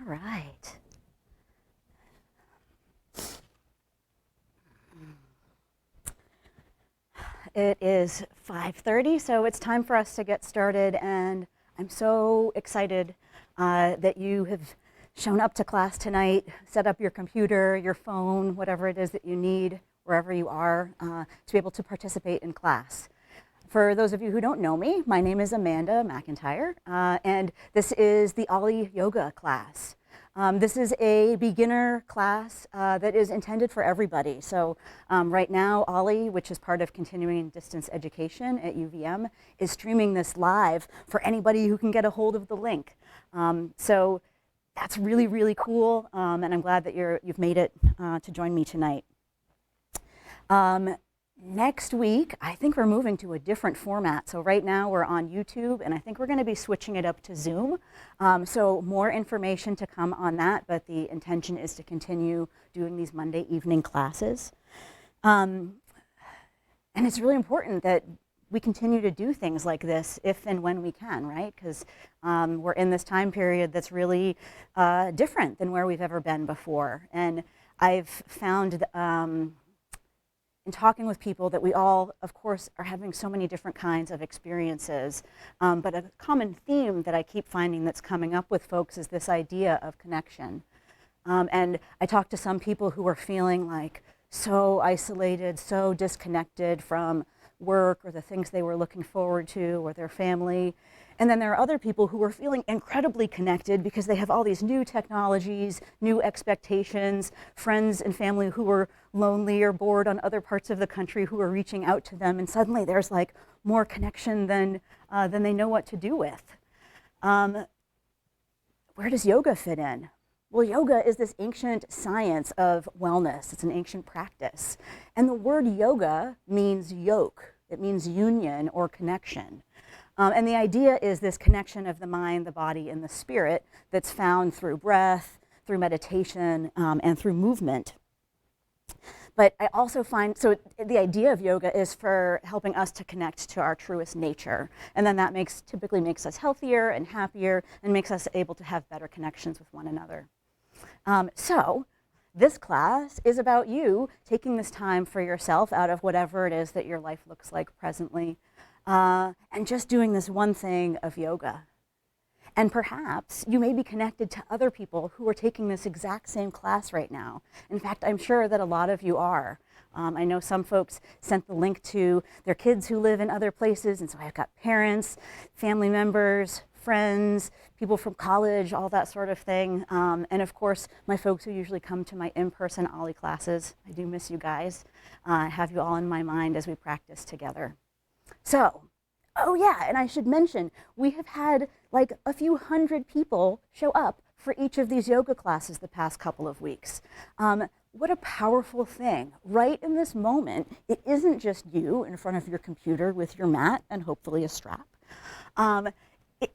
right. It is 5:30, so it's time for us to get started, and I'm so excited that you have shown up to class tonight, set up your computer, your phone, whatever it is that you need, wherever you are, to be able to participate in class. For those of you who don't know me, my name is Amanda McIntire, and this is the OLLI yoga class. This is a beginner class that is intended for everybody. So right now, OLLI, which is part of continuing distance education at UVM, is streaming this live for anybody who can get a hold of the link. So that's really, really cool, and I'm glad that you've made it to join me tonight. Next week, I think we're moving to a different format. So right now we're on YouTube, and I think we're going to be switching it up to Zoom. So more information to come on that, but the intention is to continue doing these Monday evening classes. And it's really important that we continue to do things like this if and when we can, right? Because we're in this time period that's really different than where we've ever been before. And I've found in talking with people that we all, of course, are having so many different kinds of experiences. But a common theme that I keep finding that's coming up with folks is this idea of connection. And I talked to some people who are feeling like so isolated, so disconnected from work or the things they were looking forward to or their family. And then there are other people who are feeling incredibly connected because they have all these new technologies, new expectations, friends and family who are lonely or bored on other parts of the country who are reaching out to them, and suddenly there's like more connection than they know what to do with. Where does yoga fit in? Well, yoga is this ancient science of wellness. It's an ancient practice. And the word yoga means yoke. It means union or connection. And the idea is this connection of the mind, the body, and the spirit that's found through breath, through meditation, and through movement. But I also find, so the idea of yoga is for helping us to connect to our truest nature. And then that typically makes us healthier and happier and makes us able to have better connections with one another. So this class is about you taking this time for yourself out of whatever it is that your life looks like presently, and just doing this one thing of yoga. And perhaps you may be connected to other people who are taking this exact same class right now. In fact, I'm sure that a lot of you are. I know some folks sent the link to their kids who live in other places, and so I've got parents, family members, friends, people from college, all that sort of thing. And of course, my folks who usually come to my in-person OLLI classes. I do miss you guys. I have you all in my mind as we practice together. So, oh yeah, and I should mention, we have had like a few hundred people show up for each of these yoga classes the past couple of weeks. What a powerful thing. Right in this moment, it isn't just you in front of your computer with your mat and hopefully a strap.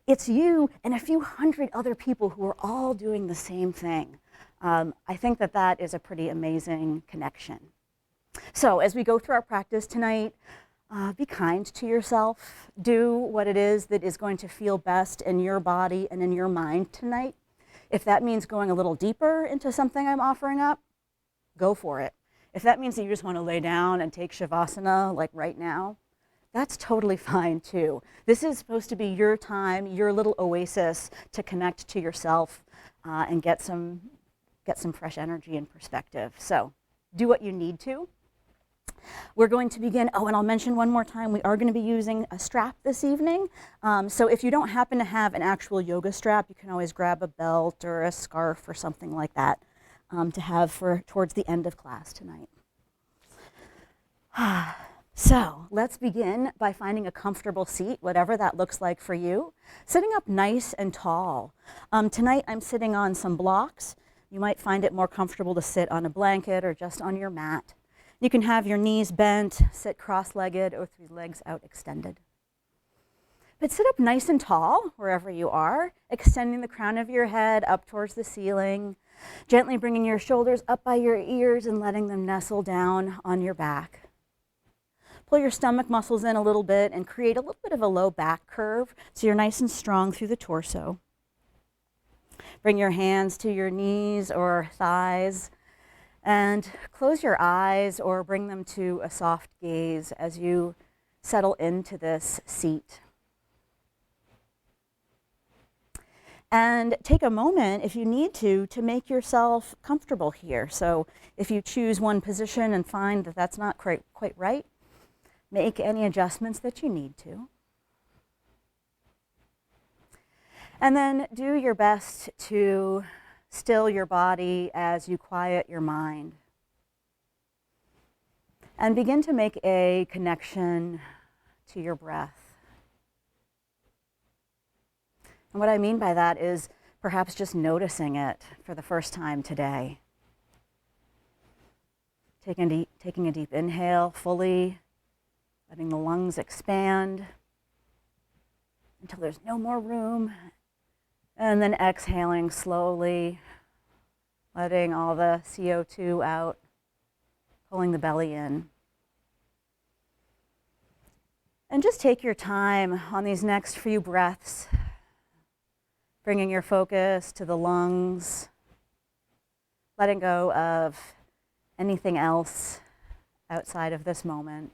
It's you and a few hundred other people who are all doing the same thing. I think that that is a pretty amazing connection. So as we go through our practice tonight, be kind to yourself. Do what it is that is going to feel best in your body and in your mind tonight. If that means going a little deeper into something I'm offering up, go for it. If that means that you just want to lay down and take Savasana like right now, that's totally fine too. This is supposed to be your time, your little oasis to connect to yourself and get some fresh energy and perspective. So do what you need to. We're going to begin, oh, and I'll mention one more time, we are going to be using a strap this evening. So if you don't happen to have an actual yoga strap, you can always grab a belt or a scarf or something like that to have for towards the end of class tonight. So let's begin by finding a comfortable seat, whatever that looks like for you. Sitting up nice and tall. Tonight I'm sitting on some blocks. You might find it more comfortable to sit on a blanket or just on your mat. You can have your knees bent, sit cross-legged or with your legs out extended. But sit up nice and tall wherever you are, extending the crown of your head up towards the ceiling, gently bringing your shoulders up by your ears and letting them nestle down on your back. Pull your stomach muscles in a little bit and create a little bit of a low back curve so you're nice and strong through the torso. Bring your hands to your knees or thighs and close your eyes or bring them to a soft gaze as you settle into this seat. And take a moment, if you need to make yourself comfortable here. So if you choose one position and find that that's not quite right, make any adjustments that you need to. And then do your best to still your body as you quiet your mind. And begin to make a connection to your breath. And what I mean by that is perhaps just noticing it for the first time today. Taking a deep inhale fully, letting the lungs expand until there's no more room. And then exhaling slowly, letting all the CO2 out, pulling the belly in. And just take your time on these next few breaths, bringing your focus to the lungs, letting go of anything else outside of this moment.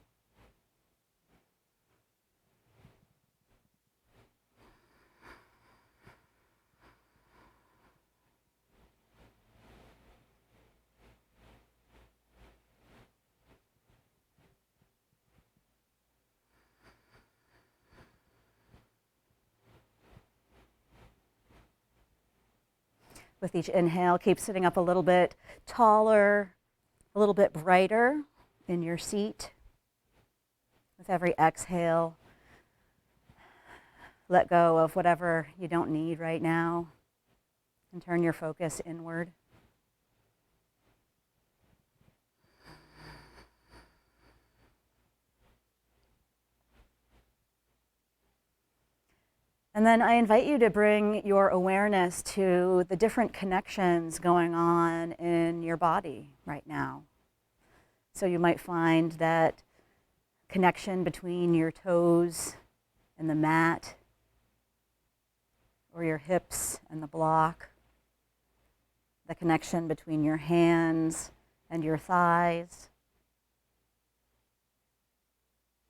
With each inhale, keep sitting up a little bit taller, a little bit brighter in your seat. With every exhale, let go of whatever you don't need right now and turn your focus inward. And then I invite you to bring your awareness to the different connections going on in your body right now. So you might find that connection between your toes and the mat, or your hips and the block, the connection between your hands and your thighs,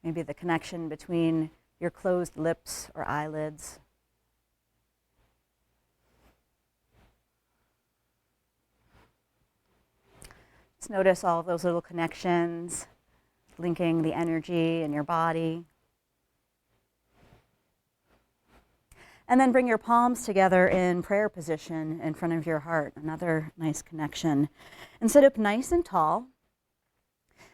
maybe the connection between your closed lips or eyelids. Just notice all of those little connections, linking the energy in your body. And then bring your palms together in prayer position in front of your heart, another nice connection. And sit up nice and tall.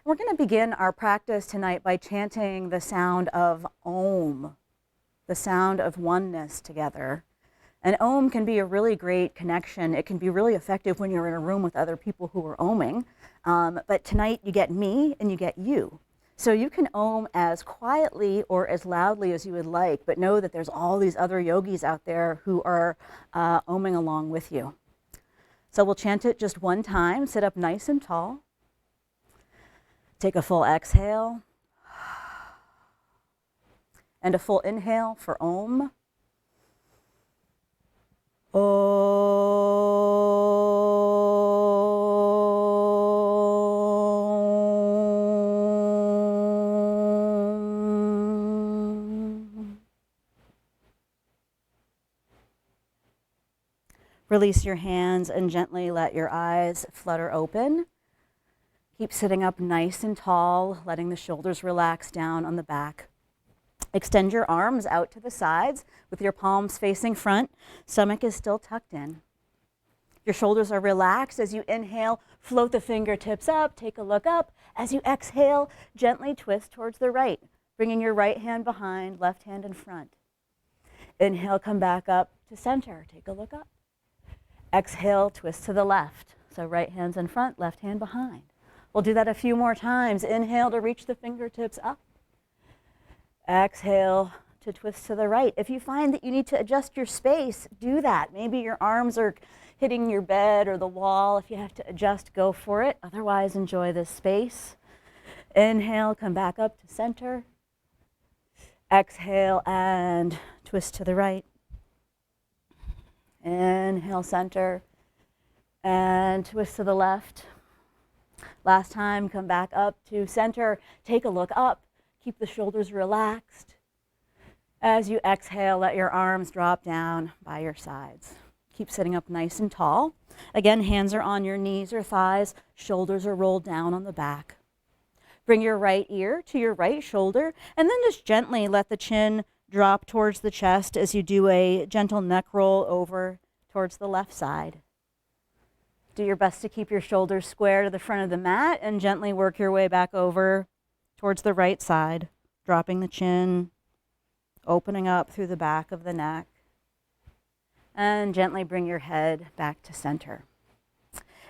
We're going to begin our practice tonight by chanting the sound of Om, the sound of oneness together. And Om can be a really great connection. It can be really effective when you're in a room with other people who are Oming. But tonight you get me and you get you. So you can Om as quietly or as loudly as you would like, but know that there's all these other yogis out there who are Oming along with you. So we'll chant it just one time. Sit up nice and tall. Take a full exhale and a full inhale for Om. Om. Release your hands and gently let your eyes flutter open. Keep sitting up nice and tall, letting the shoulders relax down on the back. Extend your arms out to the sides with your palms facing front. Stomach is still tucked in. Your shoulders are relaxed. As you inhale, float the fingertips up, take a look up. As you exhale, gently twist towards the right, bringing your right hand behind, left hand in front. Inhale, come back up to center, take a look up. Exhale, twist to the left. So right hand's in front, left hand behind. We'll do that a few more times. Inhale to reach the fingertips up. Exhale to twist to the right. If you find that you need to adjust your space, do that. Maybe your arms are hitting your bed or the wall. If you have to adjust, go for it. Otherwise, enjoy this space. Inhale, come back up to center. Exhale and twist to the right. Inhale, center, and twist to the left. Last time, come back up to center. Take a look up. Keep the shoulders relaxed. As you exhale, let your arms drop down by your sides. Keep sitting up nice and tall. Again, hands are on your knees or thighs. Shoulders are rolled down on the back. Bring your right ear to your right shoulder, and then just gently let the chin drop towards the chest as you do a gentle neck roll over towards the left side. Do your best to keep your shoulders square to the front of the mat and gently work your way back over towards the right side, dropping the chin, opening up through the back of the neck, and gently bring your head back to center.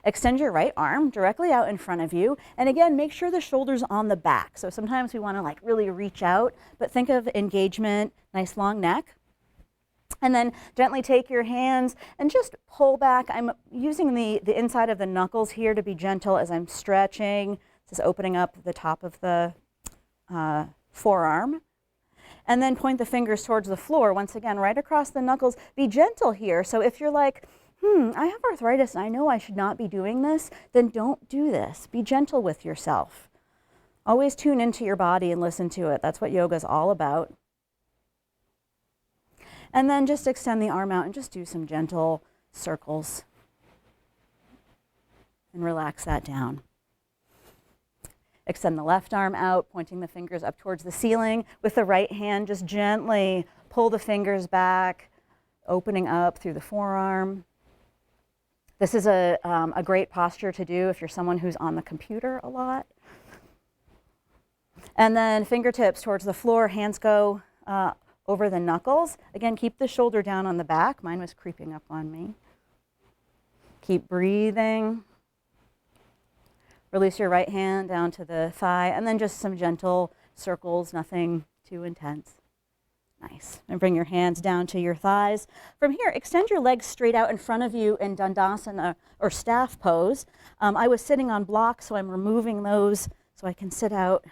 Extend your right arm directly out in front of you, and again, make sure the shoulder's on the back. So sometimes we want to like really reach out, but think of engagement, nice long neck. And then gently take your hands and just pull back. I'm using the inside of the knuckles here to be gentle as I'm stretching. Just opening up the top of the forearm. And then point the fingers towards the floor. Once again, right across the knuckles. Be gentle here. So if you're like, I have arthritis and I know I should not be doing this, then don't do this. Be gentle with yourself. Always tune into your body and listen to it. That's what yoga is all about. And then just extend the arm out and just do some gentle circles. And relax that down. Extend the left arm out, pointing the fingers up towards the ceiling. With the right hand, just gently pull the fingers back, opening up through the forearm. This is a great posture to do if you're someone who's on the computer a lot. And then fingertips towards the floor, hands go over the knuckles. Again, keep the shoulder down on the back. Mine was creeping up on me. Keep breathing. Release your right hand down to the thigh, and then just some gentle circles, nothing too intense. Nice. And bring your hands down to your thighs. From here, extend your legs straight out in front of you in Dandasana or staff pose. I was sitting on blocks, so I'm removing those so I can sit out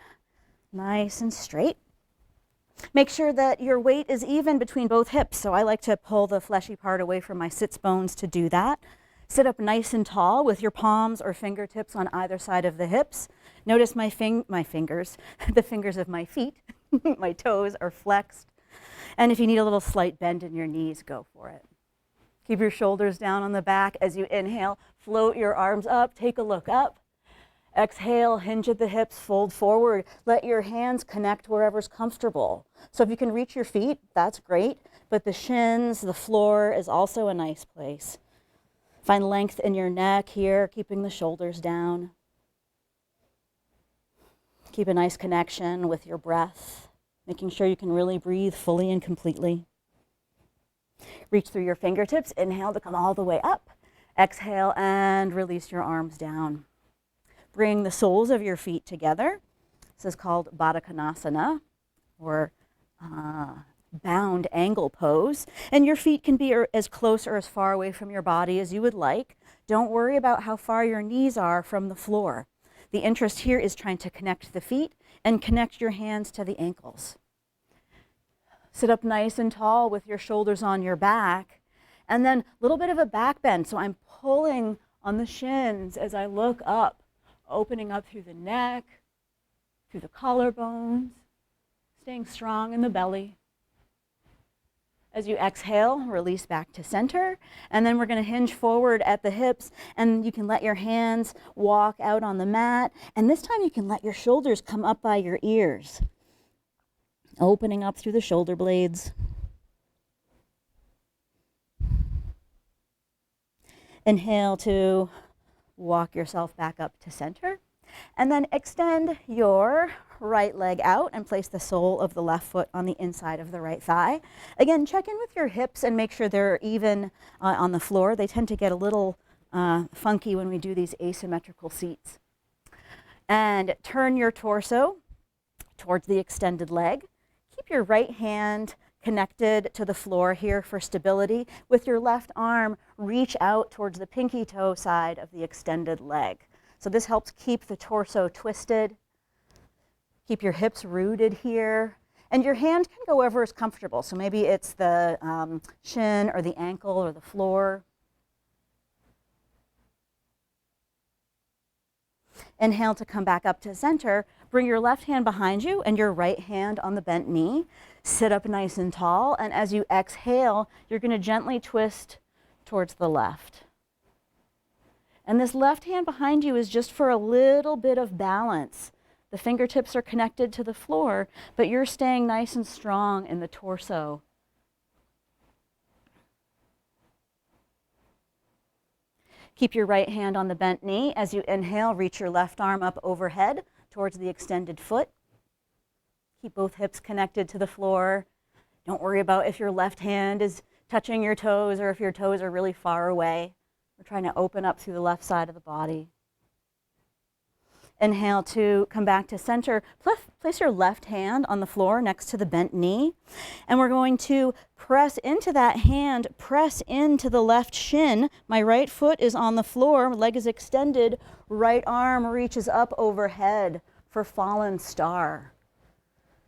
nice and straight. Make sure that your weight is even between both hips. So I like to pull the fleshy part away from my sits bones to do that. Sit up nice and tall with your palms or fingertips on either side of the hips. Notice my fingers, the fingers of my feet, my toes are flexed. And if you need a little slight bend in your knees, go for it. Keep your shoulders down on the back as you inhale. Float your arms up, take a look up. Exhale, hinge at the hips, fold forward. Let your hands connect wherever's comfortable. So if you can reach your feet, that's great. But the shins, the floor is also a nice place. Find length in your neck here, keeping the shoulders down. Keep a nice connection with your breath, making sure you can really breathe fully and completely. Reach through your fingertips. Inhale to come all the way up. Exhale and release your arms down. Bring the soles of your feet together. This is called Baddha Konasana, or bound angle pose. And your feet can be as close or as far away from your body as you would like. Don't worry about how far your knees are from the floor. The interest here is trying to connect the feet and connect your hands to the ankles. Sit up nice and tall with your shoulders on your back. And then a little bit of a back bend. So I'm pulling on the shins as I look up, opening up through the neck, through the collarbones, staying strong in the belly. As you exhale, release back to center. And then we're going to hinge forward at the hips, and you can let your hands walk out on the mat. And this time you can let your shoulders come up by your ears, opening up through the shoulder blades. Inhale to walk yourself back up to center. And then extend your right leg out and place the sole of the left foot on the inside of the right thigh. Again, check in with your hips and make sure they're even on the floor. They tend to get a little funky when we do these asymmetrical seats. And turn your torso towards the extended leg. Keep your right hand connected to the floor here for stability. With your left arm, reach out towards the pinky toe side of the extended leg. So this helps keep the torso twisted. Keep your hips rooted here. And your hand can go wherever is comfortable. So maybe it's the shin or the ankle or the floor. Inhale to come back up to center. Bring your left hand behind you and your right hand on the bent knee. Sit up nice and tall. And as you exhale, you're going to gently twist towards the left. And this left hand behind you is just for a little bit of balance. The fingertips are connected to the floor, but you're staying nice and strong in the torso. Keep your right hand on the bent knee. As you inhale, reach your left arm up overhead towards the extended foot. Keep both hips connected to the floor. Don't worry about if your left hand is touching your toes or if your toes are really far away. We're trying to open up through the left side of the body. Inhale to come back to center. Place your left hand on the floor next to the bent knee. And we're going to press into that hand, press into the left shin. My right foot is on the floor, leg is extended, right arm reaches up overhead for fallen star.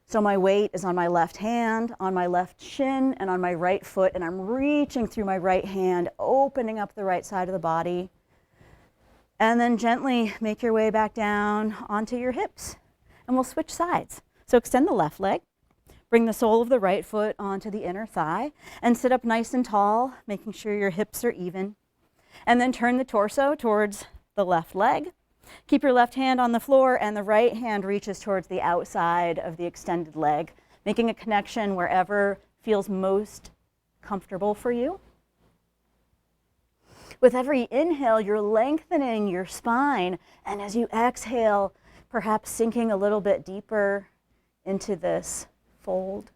So my weight is on my left hand, on my left shin, and on my right foot, and I'm reaching through my right hand, opening up the right side of the body. And then gently make your way back down onto your hips. And we'll switch sides. So extend the left leg, bring the sole of the right foot onto the inner thigh, and sit up nice and tall, making sure your hips are even. And then turn the torso towards the left leg. Keep your left hand on the floor, and the right hand reaches towards the outside of the extended leg, making a connection wherever feels most comfortable for you. With every inhale, you're lengthening your spine, and as you exhale, perhaps sinking a little bit deeper into this fold.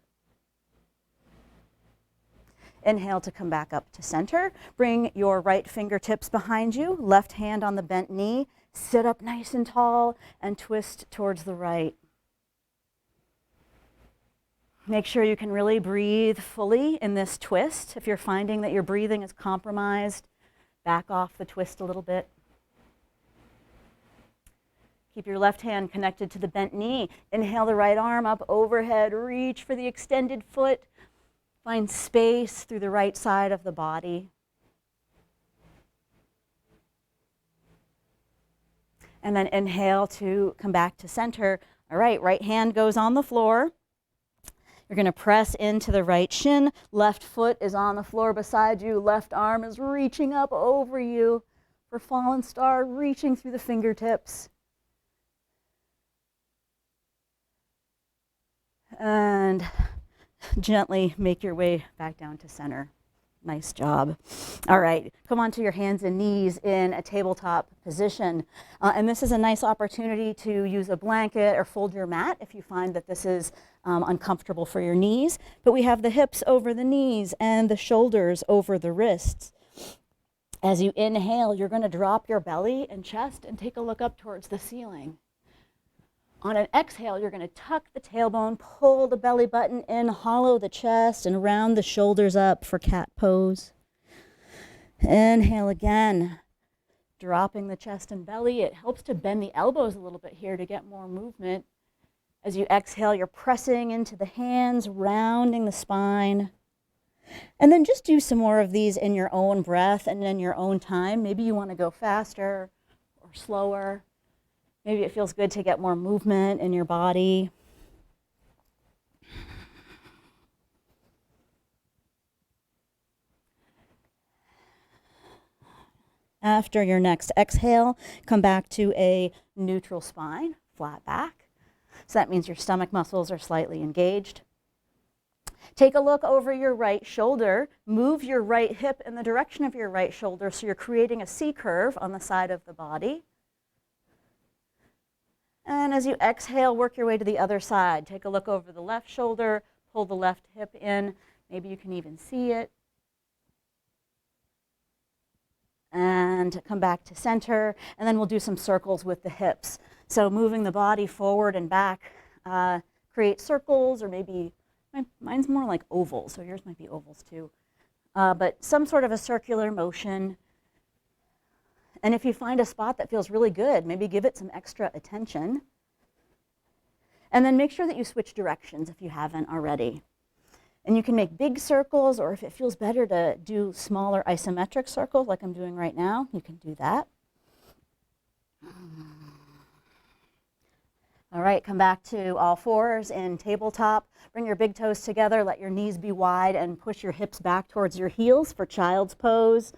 Inhale to come back up to center. Bring your right fingertips behind you, left hand on the bent knee. Sit up nice and tall and twist towards the right. Make sure you can really breathe fully in this twist. If you're finding that your breathing is compromised, back off the twist a little bit. Keep your left hand connected to the bent knee. Inhale the right arm up overhead. Reach for the extended foot. Find space through the right side of the body. And then inhale to come back to center. All right hand goes on the floor. You're going to press into the right shin. Left foot is on the floor beside you. Left arm is reaching up over you for fallen star, reaching through the fingertips. And gently make your way back down to center. Nice job. All right, come onto your hands and knees in a tabletop position. And this is a nice opportunity to use a blanket or fold your mat if you find that this is uncomfortable for your knees. But we have the hips over the knees and the shoulders over the wrists. As you inhale, you're going to drop your belly and chest and take a look up towards the ceiling. On an exhale, you're going to tuck the tailbone, pull the belly button in, hollow the chest, and round the shoulders up for cat pose. Inhale again, dropping the chest and belly. It helps to bend the elbows a little bit here to get more movement. As you exhale, you're pressing into the hands, rounding the spine. And then just do some more of these in your own breath and in your own time. Maybe you want to go faster or slower. Maybe it feels good to get more movement in your body. After your next exhale, come back to a neutral spine, flat back. So that means your stomach muscles are slightly engaged. Take a look over your right shoulder. Move your right hip in the direction of your right shoulder so you're creating a C curve on the side of the body. And as you exhale, work your way to the other side. Take a look over the left shoulder, pull the left hip in. Maybe you can even see it. And come back to center. And then we'll do some circles with the hips. So moving the body forward and back, create circles, or maybe, mine's more like ovals, so yours might be ovals too. But some sort of a circular motion. And if you find a spot that feels really good, maybe give it some extra attention. And then make sure that you switch directions if you haven't already. And you can make big circles, or if it feels better to do smaller isometric circles like I'm doing right now, you can do that. All right, come back to all fours in tabletop. Bring your big toes together, let your knees be wide, and push your hips back towards your heels for child's pose.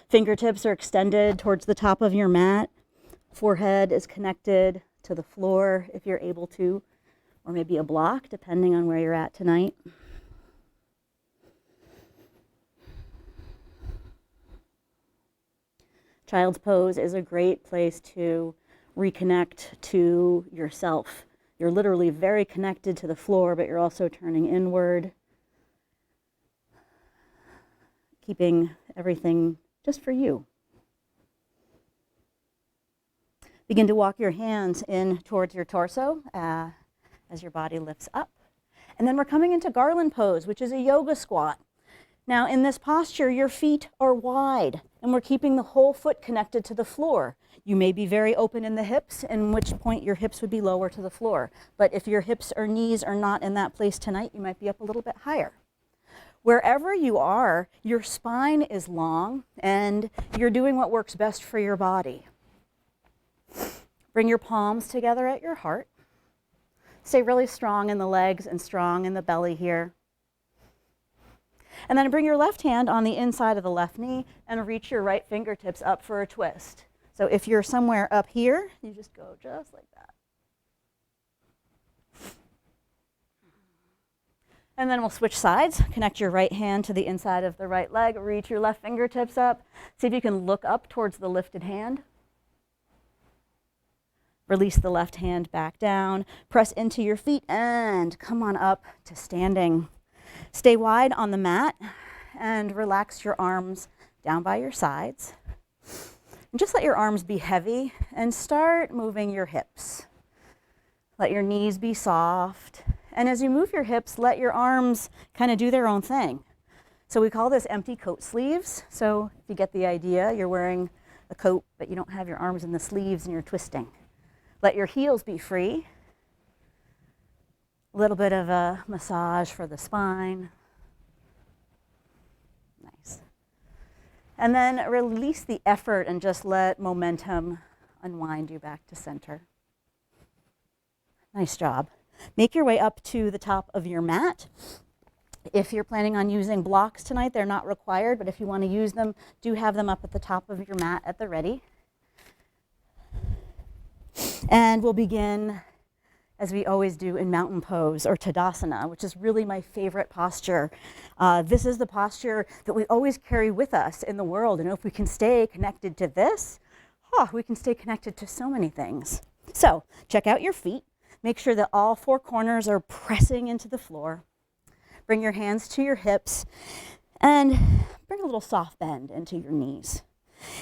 Fingertips are extended towards the top of your mat. Forehead is connected to the floor if you're able to, or maybe a block, depending on where you're at tonight. Child's pose is a great place to reconnect to yourself. You're literally very connected to the floor, but you're also turning inward, keeping everything just for you. Begin to walk your hands in towards your torso as your body lifts up. And then we're coming into garland pose, which is a yoga squat. Now in this posture, your feet are wide and we're keeping the whole foot connected to the floor. You may be very open in the hips, in which point your hips would be lower to the floor. But if your hips or knees are not in that place tonight, you might be up a little bit higher. Wherever you are, your spine is long and you're doing what works best for your body. Bring your palms together at your heart. Stay really strong in the legs and strong in the belly here. And then bring your left hand on the inside of the left knee and reach your right fingertips up for a twist. So if you're somewhere up here, you just go just like that. And then we'll switch sides. Connect your right hand to the inside of the right leg. Reach your left fingertips up. See if you can look up towards the lifted hand. Release the left hand back down. Press into your feet and come on up to standing. Stay wide on the mat and relax your arms down by your sides. And just let your arms be heavy and start moving your hips. Let your knees be soft. And as you move your hips, let your arms kind of do their own thing. So we call this empty coat sleeves. So if you get the idea, you're wearing a coat, but you don't have your arms in the sleeves and you're twisting. Let your heels be free. A little bit of a massage for the spine. Nice. And then release the effort and just let momentum unwind you back to center. Nice job. Make your way up to the top of your mat. If you're planning on using blocks tonight, they're not required, but if you want to use them, do have them up at the top of your mat at the ready. And we'll begin, as we always do, in mountain pose or Tadasana, which is really my favorite posture. This is the posture that we always carry with us in the world. And if we can stay connected to this, we can stay connected to so many things. So check out your feet. Make sure that all four corners are pressing into the floor. Bring your hands to your hips and bring a little soft bend into your knees.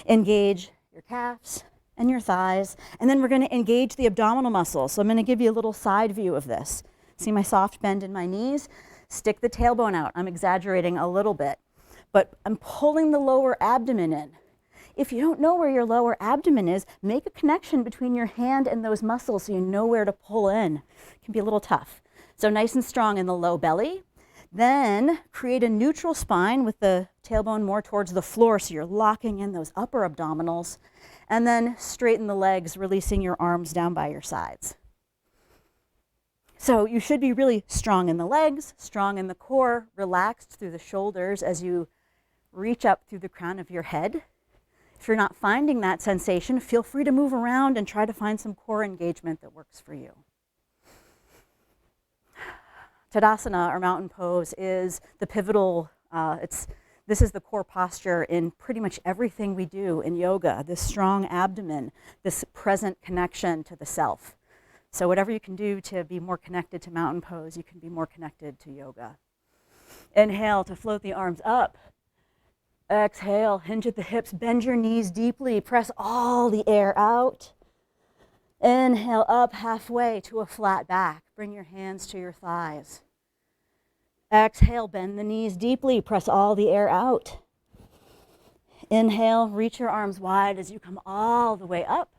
Engage your calves and your thighs, and then we're going to engage the abdominal muscles. So I'm going to give you a little side view of this. See my soft bend in my knees? Stick the tailbone out. I'm exaggerating a little bit, but I'm pulling the lower abdomen in. If you don't know where your lower abdomen is, make a connection between your hand and those muscles so you know where to pull in. It can be a little tough. So nice and strong in the low belly. Then create a neutral spine with the tailbone more towards the floor so you're locking in those upper abdominals. And then straighten the legs, releasing your arms down by your sides. So you should be really strong in the legs, strong in the core, relaxed through the shoulders as you reach up through the crown of your head. If you're not finding that sensation, feel free to move around and try to find some core engagement that works for you. Tadasana, or mountain pose, is the pivotal, this is the core posture in pretty much everything we do in yoga, this strong abdomen, this present connection to the self. So whatever you can do to be more connected to mountain pose, you can be more connected to yoga. Inhale to float the arms up. Exhale, hinge at the hips, bend your knees deeply, press all the air out. Inhale up halfway to a flat back. Bring your hands to your thighs. Exhale, bend the knees deeply, press all the air out. Inhale, reach your arms wide as you come all the way up.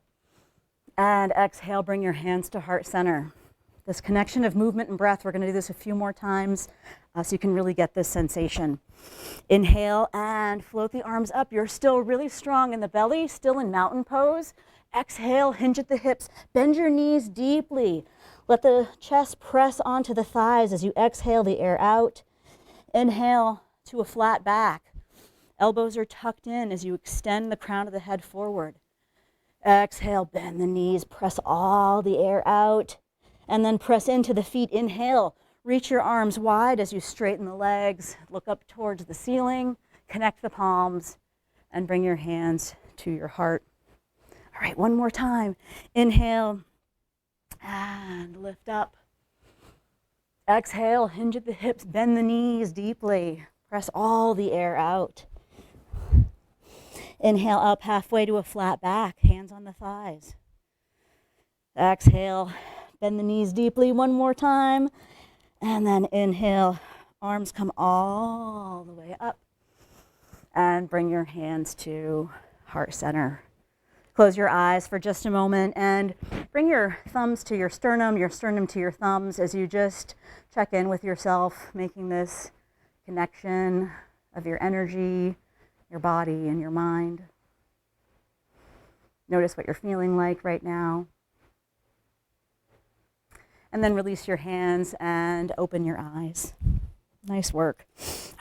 And exhale, bring your hands to heart center. This connection of movement and breath, we're going to do this a few more times so you can really get this sensation. Inhale and float the arms up. You're still really strong in the belly, still in mountain pose. Exhale, hinge at the hips. Bend your knees deeply. Let the chest press onto the thighs as you exhale the air out. Inhale to a flat back. Elbows are tucked in as you extend the crown of the head forward. Exhale, bend the knees, press all the air out, and then press into the feet. Inhale, reach your arms wide as you straighten the legs, look up towards the ceiling, connect the palms, and bring your hands to your heart. All right, one more time. Inhale, and lift up. Exhale, hinge at the hips, bend the knees deeply, press all the air out. Inhale up halfway to a flat back, hands on the thighs. Exhale, bend the knees deeply one more time. And then inhale, arms come all the way up. And bring your hands to heart center. Close your eyes for just a moment and bring your thumbs to your sternum to your thumbs as you just check in with yourself, making this connection of your energy, your body, and your mind. Notice what you're feeling like right now. And then release your hands and open your eyes. Nice work.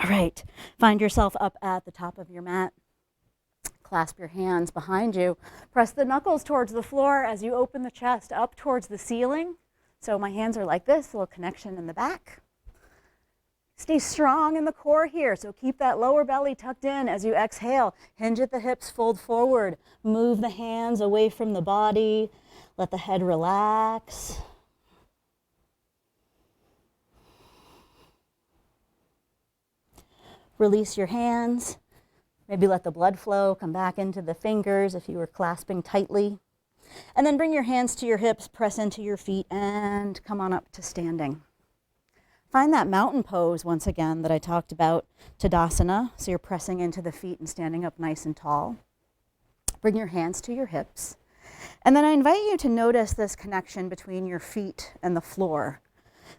All right, find yourself up at the top of your mat. Clasp your hands behind you. Press the knuckles towards the floor as you open the chest up towards the ceiling. So my hands are like this, a little connection in the back. Stay strong in the core here, so keep that lower belly tucked in as you exhale. Hinge at the hips, fold forward. Move the hands away from the body. Let the head relax. Release your hands. Maybe let the blood flow come back into the fingers if you were clasping tightly. And then bring your hands to your hips, press into your feet, and come on up to standing. Find that mountain pose once again that I talked about, Tadasana. So you're pressing into the feet and standing up nice and tall. Bring your hands to your hips. And then I invite you to notice this connection between your feet and the floor.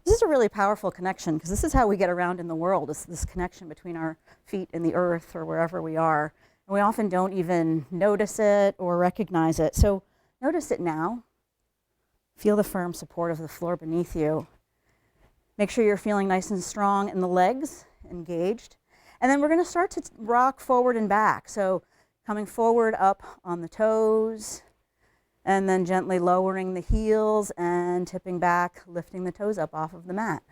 This is a really powerful connection because this is how we get around in the world. It's this connection between our feet and the earth or wherever we are. And we often don't even notice it or recognize it. So notice it now. Feel the firm support of the floor beneath you. Make sure you're feeling nice and strong in the legs, engaged. And then we're going to start to rock forward and back. So coming forward up on the toes, and then gently lowering the heels and tipping back, lifting the toes up off of the mat.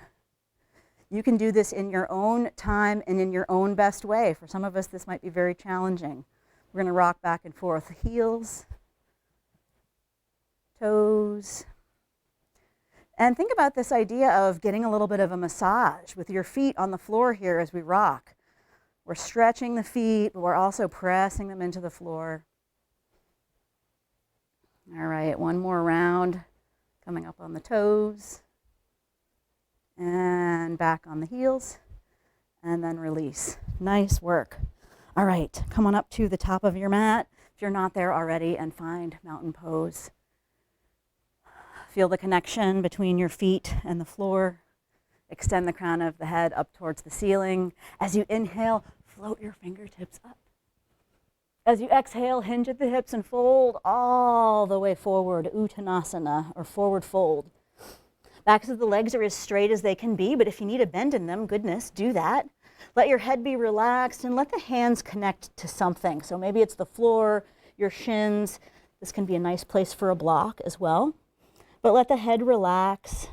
You can do this in your own time and in your own best way. For some of us, this might be very challenging. We're going to rock back and forth. Heels, toes. And think about this idea of getting a little bit of a massage with your feet on the floor here as we rock. We're stretching the feet, but we're also pressing them into the floor. All right, one more round. Coming up on the toes. And back on the heels. And then release. Nice work. All right, come on up to the top of your mat if you're not there already and find mountain pose. Feel the connection between your feet and the floor. Extend the crown of the head up towards the ceiling. As you inhale, float your fingertips up. As you exhale, hinge at the hips and fold all the way forward, Uttanasana, or forward fold. Backs of the legs are as straight as they can be, but if you need a bend in them, goodness, do that. Let your head be relaxed and let the hands connect to something. So maybe it's the floor, your shins. This can be a nice place for a block as well. But let the head relax.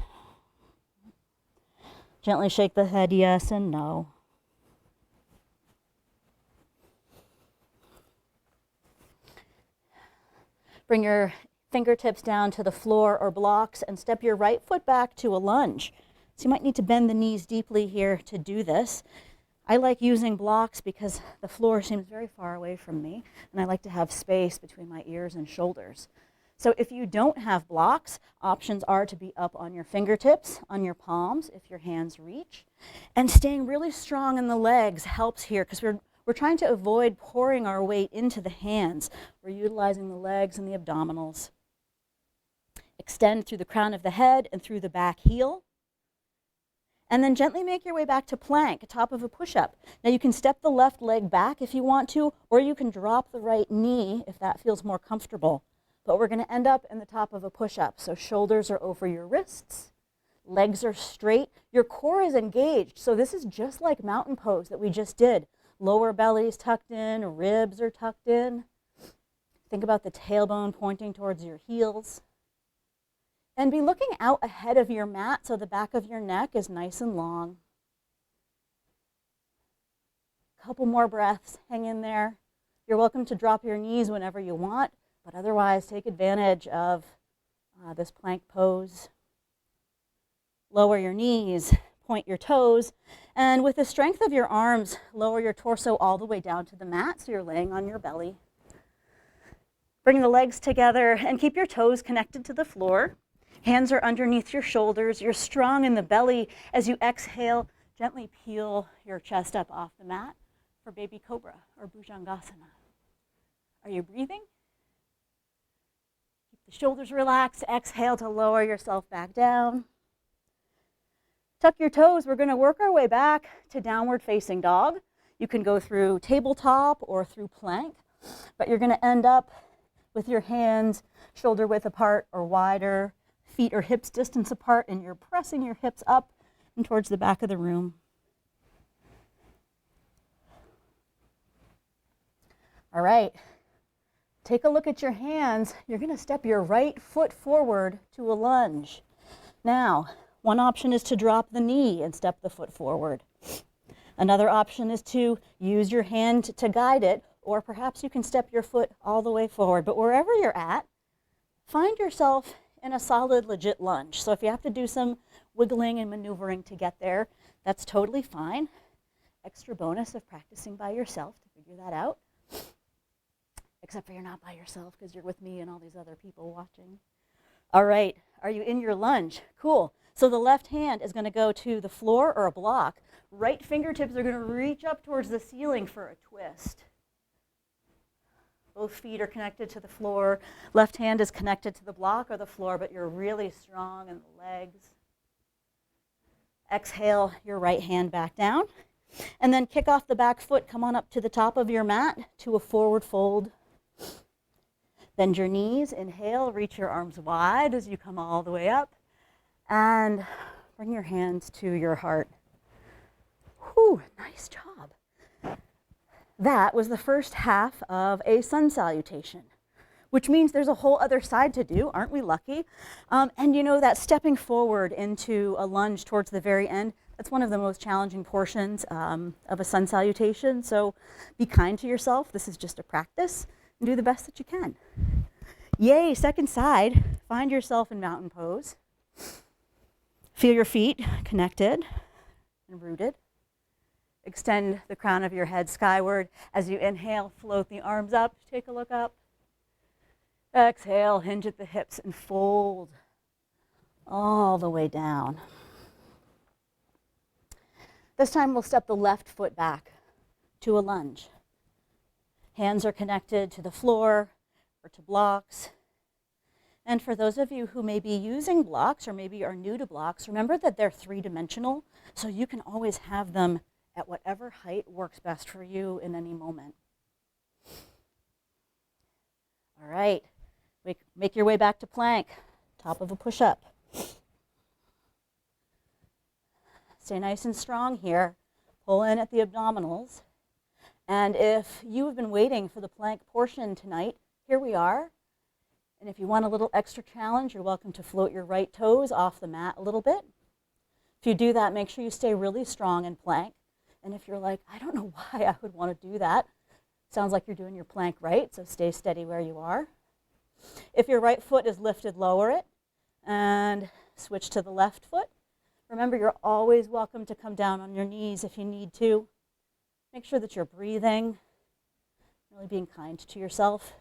Gently shake the head yes and no. Bring your fingertips down to the floor or blocks and step your right foot back to a lunge. So you might need to bend the knees deeply here to do this. I like using blocks because the floor seems very far away from me, and I like to have space between my ears and shoulders. So if you don't have blocks, options are to be up on your fingertips, on your palms, if your hands reach. And staying really strong in the legs helps here because we're trying to avoid pouring our weight into the hands. We're utilizing the legs and the abdominals. Extend through the crown of the head and through the back heel. And then gently make your way back to plank, top of a push-up. Now you can step the left leg back if you want to, or you can drop the right knee if that feels more comfortable. But we're going to end up in the top of a push-up. So shoulders are over your wrists, legs are straight, your core is engaged. So this is just like mountain pose that we just did. Lower belly's tucked in, ribs are tucked in. Think about the tailbone pointing towards your heels. And be looking out ahead of your mat so the back of your neck is nice and long. Couple more breaths, hang in there. You're welcome to drop your knees whenever you want, but otherwise take advantage of this plank pose. Lower your knees, point your toes, and with the strength of your arms, lower your torso all the way down to the mat so you're laying on your belly. Bring the legs together and keep your toes connected to the floor. Hands are underneath your shoulders. You're strong in the belly. As you exhale, gently peel your chest up off the mat for baby cobra or bhujangasana. Are you breathing? Keep the shoulders relaxed. Exhale to lower yourself back down. Tuck your toes. We're going to work our way back to downward facing dog. You can go through tabletop or through plank, but you're going to end up with your hands shoulder width apart or wider, feet or hips distance apart, and you're pressing your hips up and towards the back of the room. All right, take a look at your hands. You're going to step your right foot forward to a lunge. Now, one option is to drop the knee and step the foot forward. Another option is to use your hand to guide it, or perhaps you can step your foot all the way forward. But wherever you're at, find yourself in a solid, legit lunge. So if you have to do some wiggling and maneuvering to get there, that's totally fine. Extra bonus of practicing by yourself to figure that out. Except for you're not by yourself because you're with me and all these other people watching. All right, are you in your lunge? Cool. So the left hand is going to go to the floor or a block. Right fingertips are going to reach up towards the ceiling for a twist. Both feet are connected to the floor. Left hand is connected to the block or the floor, but you're really strong in the legs. Exhale your right hand back down. And then kick off the back foot. Come on up to the top of your mat to a forward fold. Bend your knees. Inhale, reach your arms wide as you come all the way up. And bring your hands to your heart. Whew, nice job. That was the first half of a sun salutation, which means there's a whole other side to do. Aren't we lucky? And you know that stepping forward into a lunge towards the very end, that's one of the most challenging portions of a sun salutation. So be kind to yourself. This is just a practice and do the best that you can. Yay, second side. Find yourself in mountain pose. Feel your feet connected and rooted. Extend the crown of your head skyward. As you inhale, float the arms up. Take a look up. Exhale, hinge at the hips and fold all the way down. This time we'll step the left foot back to a lunge. Hands are connected to the floor or to blocks. And for those of you who may be using blocks or maybe are new to blocks, remember that they're three-dimensional, so you can always have them at whatever height works best for you in any moment. All right, make your way back to plank, top of a push-up. Stay nice and strong here. Pull in at the abdominals. And if you have been waiting for the plank portion tonight, here we are. And if you want a little extra challenge, you're welcome to float your right toes off the mat a little bit. If you do that, make sure you stay really strong in plank. And if you're like, I don't know why I would want to do that, sounds like you're doing your plank right, so stay steady where you are. If your right foot is lifted, lower it, and switch to the left foot. Remember, you're always welcome to come down on your knees if you need to. Make sure that you're breathing, really being kind to yourself.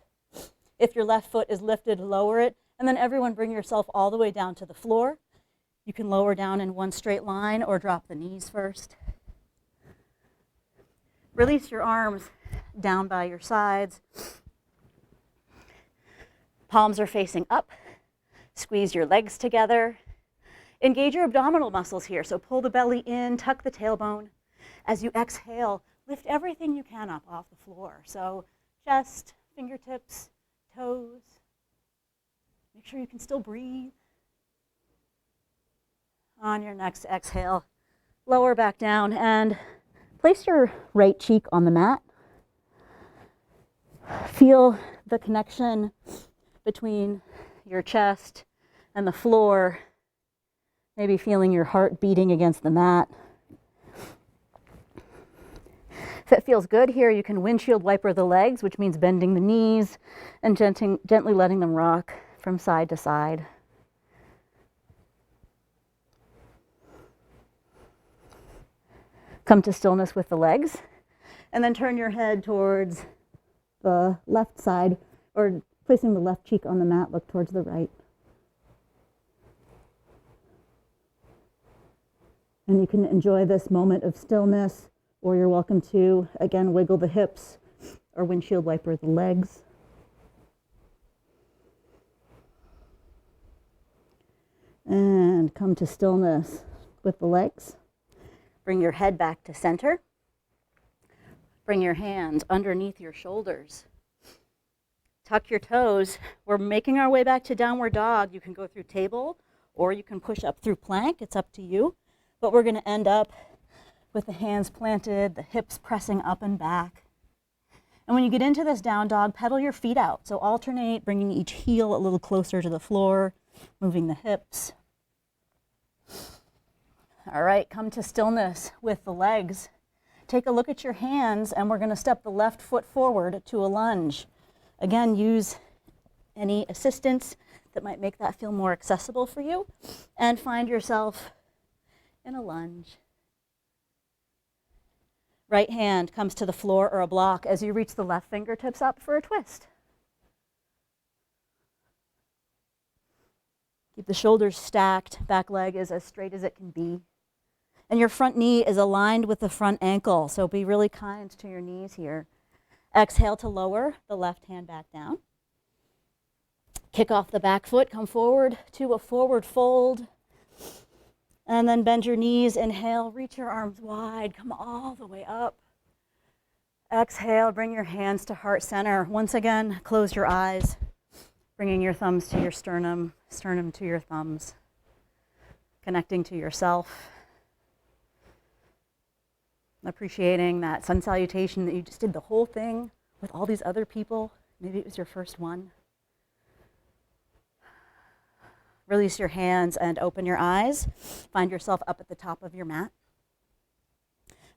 If your left foot is lifted, lower it, and then everyone bring yourself all the way down to the floor. You can lower down in one straight line or drop the knees first. Release your arms down by your sides. Palms are facing up. Squeeze your legs together. Engage your abdominal muscles here. So pull the belly in, tuck the tailbone. As you exhale, lift everything you can up off the floor. So chest, fingertips, toes. Make sure you can still breathe. On your next exhale, lower back down and place your right cheek on the mat. Feel the connection between your chest and the floor, maybe feeling your heart beating against the mat. If it feels good here, you can windshield wiper the legs, which means bending the knees and gently letting them rock from side to side. Come to stillness with the legs, and then turn your head towards the left side, or placing the left cheek on the mat, look towards the right. And you can enjoy this moment of stillness, or you're welcome to, again, wiggle the hips or windshield wiper the legs. And come to stillness with the legs. Bring your head back to center. Bring your hands underneath your shoulders. Tuck your toes. We're making our way back to downward dog. You can go through table or you can push up through plank. It's up to you. But we're going to end up with the hands planted, the hips pressing up and back. And when you get into this down dog, pedal your feet out. So alternate, bringing each heel a little closer to the floor, moving the hips. All right, come to stillness with the legs. Take a look at your hands, and we're going to step the left foot forward to a lunge. Again, use any assistance that might make that feel more accessible for you, and find yourself in a lunge. Right hand comes to the floor or a block as you reach the left fingertips up for a twist. Keep the shoulders stacked, back leg is as straight as it can be. And your front knee is aligned with the front ankle, so be really kind to your knees here. Exhale to lower the left hand back down. Kick off the back foot, come forward to a forward fold. And then bend your knees, inhale, reach your arms wide, come all the way up. Exhale, bring your hands to heart center. Once again, close your eyes, bringing your thumbs to your sternum, sternum to your thumbs, connecting to yourself. Appreciating that sun salutation that you just did the whole thing with all these other people. Maybe it was your first one. Release your hands and open your eyes. Find yourself up at the top of your mat.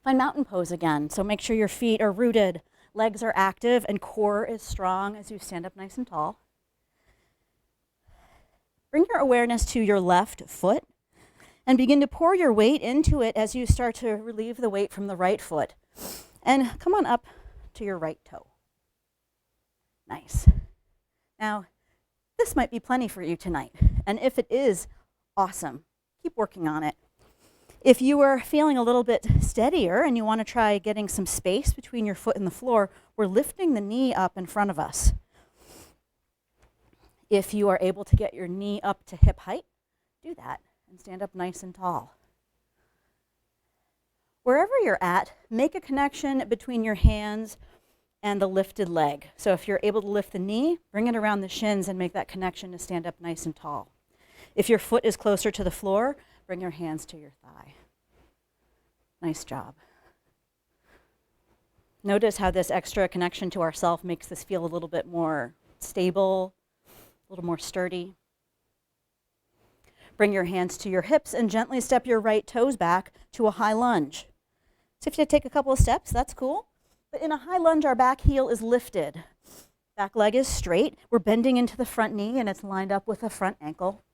Find mountain pose again. So make sure your feet are rooted, legs are active, and core is strong as you stand up nice and tall. Bring your awareness to your left foot and begin to pour your weight into it as you start to relieve the weight from the right foot. And come on up to your right toe. Nice. Now, this might be plenty for you tonight. And if it is, awesome. Keep working on it. If you are feeling a little bit steadier and you want to try getting some space between your foot and the floor, we're lifting the knee up in front of us. If you are able to get your knee up to hip height, do that and stand up nice and tall. Wherever you're at, make a connection between your hands and the lifted leg. So if you're able to lift the knee, bring it around the shins and make that connection to stand up nice and tall. If your foot is closer to the floor, bring your hands to your thigh. Nice job. Notice how this extra connection to ourself makes this feel a little bit more stable, a little more sturdy. Bring your hands to your hips and gently step your right toes back to a high lunge. So if you take a couple of steps, that's cool. But in a high lunge, our back heel is lifted. Back leg is straight. We're bending into the front knee and it's lined up with the front ankle.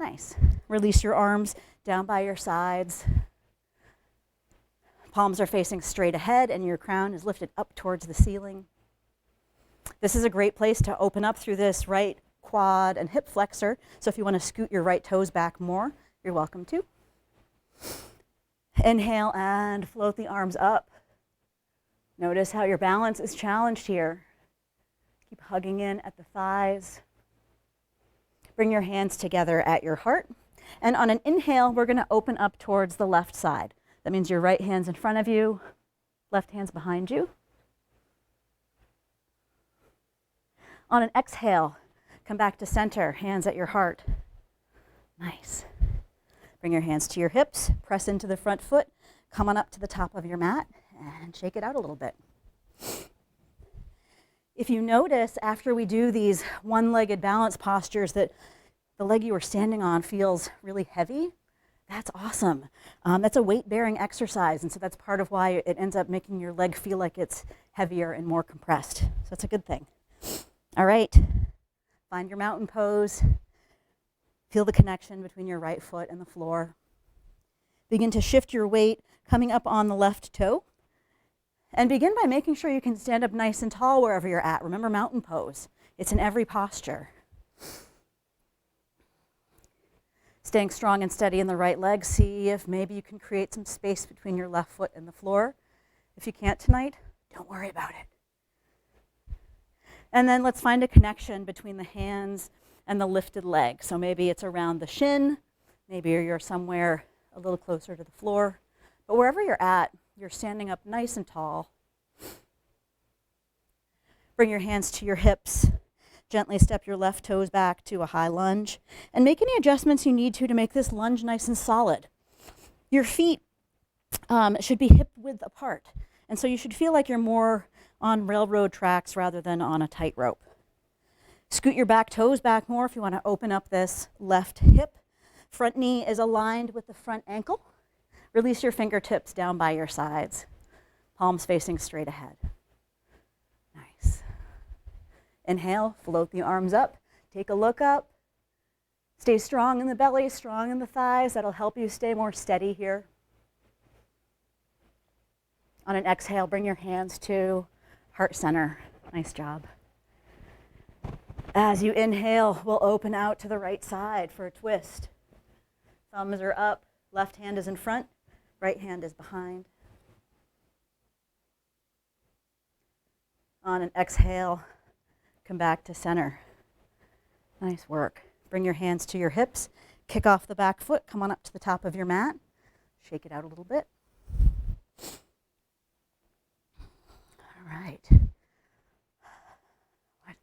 Nice. Release your arms down by your sides. Palms are facing straight ahead and your crown is lifted up towards the ceiling. This is a great place to open up through this right quad and hip flexor. So if you want to scoot your right toes back more, you're welcome to. Inhale and float the arms up. Notice how your balance is challenged here. Keep hugging in at the thighs. Bring your hands together at your heart. And on an inhale, we're going to open up towards the left side. That means your right hand's in front of you, left hand's behind you. On an exhale, come back to center, hands at your heart. Nice. Bring your hands to your hips, press into the front foot, come on up to the top of your mat, and shake it out a little bit. If you notice after we do these one-legged balance postures that the leg you were standing on feels really heavy, that's awesome. That's a weight-bearing exercise, and so that's part of why it ends up making your leg feel like it's heavier and more compressed. So that's a good thing. All right, find your mountain pose. Feel the connection between your right foot and the floor. Begin to shift your weight coming up on the left toe. And begin by making sure you can stand up nice and tall wherever you're at. Remember mountain pose. It's in every posture. Staying strong and steady in the right leg. See if maybe you can create some space between your left foot and the floor. If you can't tonight, don't worry about it. And then let's find a connection between the hands and the lifted leg. So maybe it's around the shin, maybe you're somewhere a little closer to the floor. But wherever you're at, you're standing up nice and tall. Bring your hands to your hips. Gently step your left toes back to a high lunge. And make any adjustments you need to make this lunge nice and solid. Your feet should be hip width apart. And so you should feel like you're more on railroad tracks rather than on a tightrope. Scoot your back toes back more if you want to open up this left hip. Front knee is aligned with the front ankle. Release your fingertips down by your sides. Palms facing straight ahead. Nice. Inhale, float the arms up. Take a look up. Stay strong in the belly, strong in the thighs. That'll help you stay more steady here. On an exhale, bring your hands to heart center. Nice job. As you inhale, we'll open out to the right side for a twist. Thumbs are up, left hand is in front, right hand is behind. On an exhale, come back to center. Nice work. Bring your hands to your hips, kick off the back foot, come on up to the top of your mat, shake it out a little bit. All right.